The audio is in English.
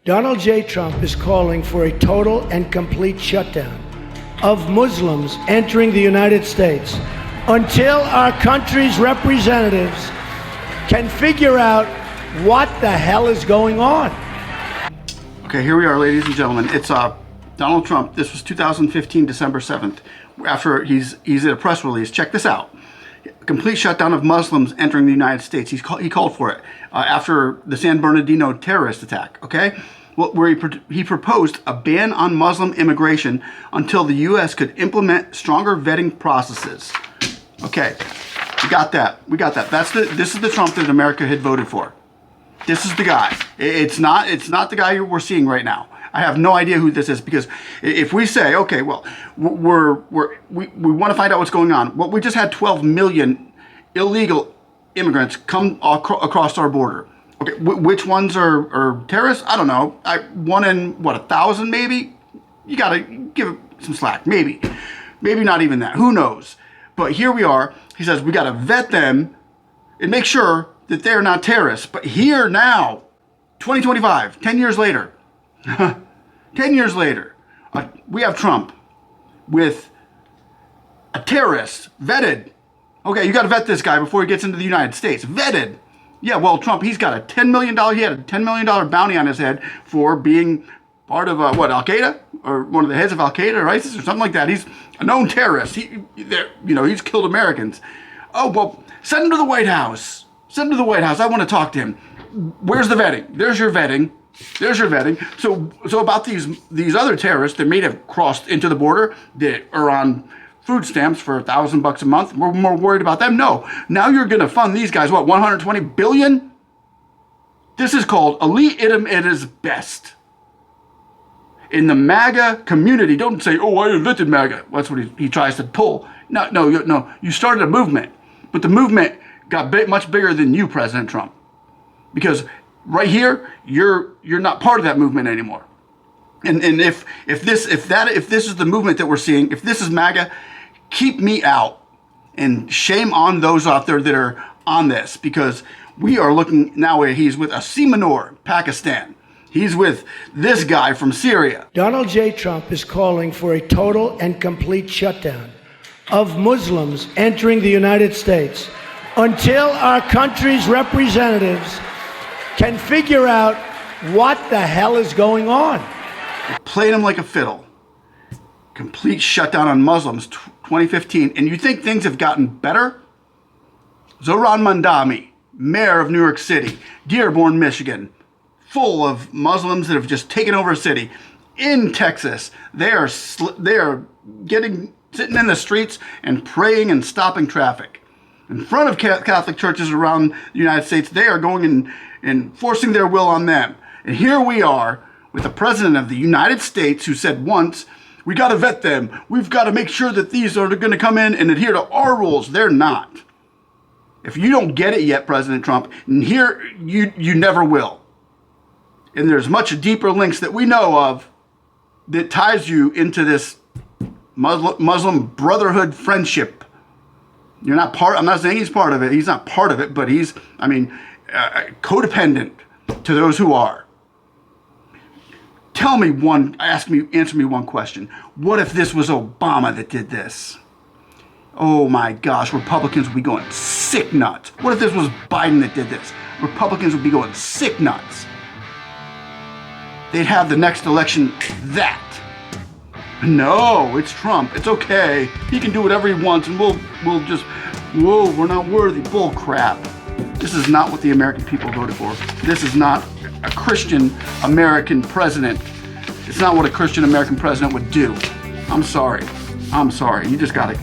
Donald J. Trump is calling for a total and complete shutdown of Muslims entering the United States until our country's representatives can figure out what the hell is going on. Okay, here we are, ladies and gentlemen. It's Donald Trump. This was 2015, December 7th. After he's at a press release. Check this out. Complete shutdown of Muslims entering the United States. He called for it after the San Bernardino terrorist attack. Okay, well, where he proposed a ban on Muslim immigration until the U.S. could implement stronger vetting processes. Okay, we got that. We got that. This is the Trump that America had voted for. This is the guy. It's not the guy we're seeing right now. I have no idea who this is, because if we say, okay, well, we want to find out what's going on. Well, we just had 12 million illegal immigrants come across our border. Okay, which ones are terrorists? I don't know. One in, what, 1,000 maybe? You got to give it some slack. Maybe not even that. Who knows? But here we are. He says we got to vet them and make sure that they're not terrorists. But here now, 2025, 10 years later, 10 years later, we have Trump with a terrorist, vetted. Okay, you got to vet this guy before he gets into the United States. Vetted. Yeah, well, Trump, he's got a $10 million, he had a $10 million bounty on his head for being part of, Al-Qaeda? Or one of the heads of Al-Qaeda or ISIS or something like that. He's a known terrorist. He's killed Americans. Oh, well, send him to the White House. Send him to the White House. I want to talk to him. Where's the vetting? There's your vetting. There's your vetting. So about these other terrorists that may have crossed into the border, that are on food stamps for $1,000 a month, we're more worried about them. No, now you're going to fund these guys. What, 120 billion? This is called elitism at its best. In the MAGA community, don't say, "Oh, I invented MAGA." That's what he tries to pull. No. You started a movement, but the movement got much bigger than you, President Trump, because right here, you're not part of that movement anymore. And if this is the movement that we're seeing, if this is MAGA, keep me out, and shame on those out there that are on this, because we are looking now where he's with a Seminor, Pakistan. He's with this guy from Syria. Donald J. Trump is calling for a total and complete shutdown of Muslims entering the United States until our country's representatives can figure out what the hell is going on. Played him like a fiddle. Complete shutdown on Muslims, 2015. And you think things have gotten better? Zohran Mamdani, mayor of New York City, Dearborn, Michigan, full of Muslims that have just taken over a city. In Texas, they are sitting in the streets and praying and stopping traffic. In front of Catholic churches around the United States, they are going and forcing their will on them. And here we are with the president of the United States who said once, we got to vet them. We've got to make sure that these are going to come in and adhere to our rules. They're not. If you don't get it yet, President Trump, and here you never will. And there's much deeper links that we know of that ties you into this Muslim brotherhood friendship. You're not part. I'm not saying he's part of it. He's not part of it, but he's, codependent to those who are. Answer me one question. What if this was Obama that did this? Oh my gosh, Republicans would be going sick nuts. What if this was Biden that did this? Republicans would be going sick nuts. They'd have the next election that. No, it's Trump. It's okay. He can do whatever he wants, and we're not worthy. Bull crap. This is not what the American people voted for. This is not a Christian American president. It's not what a Christian American president would do. I'm sorry. You just gotta.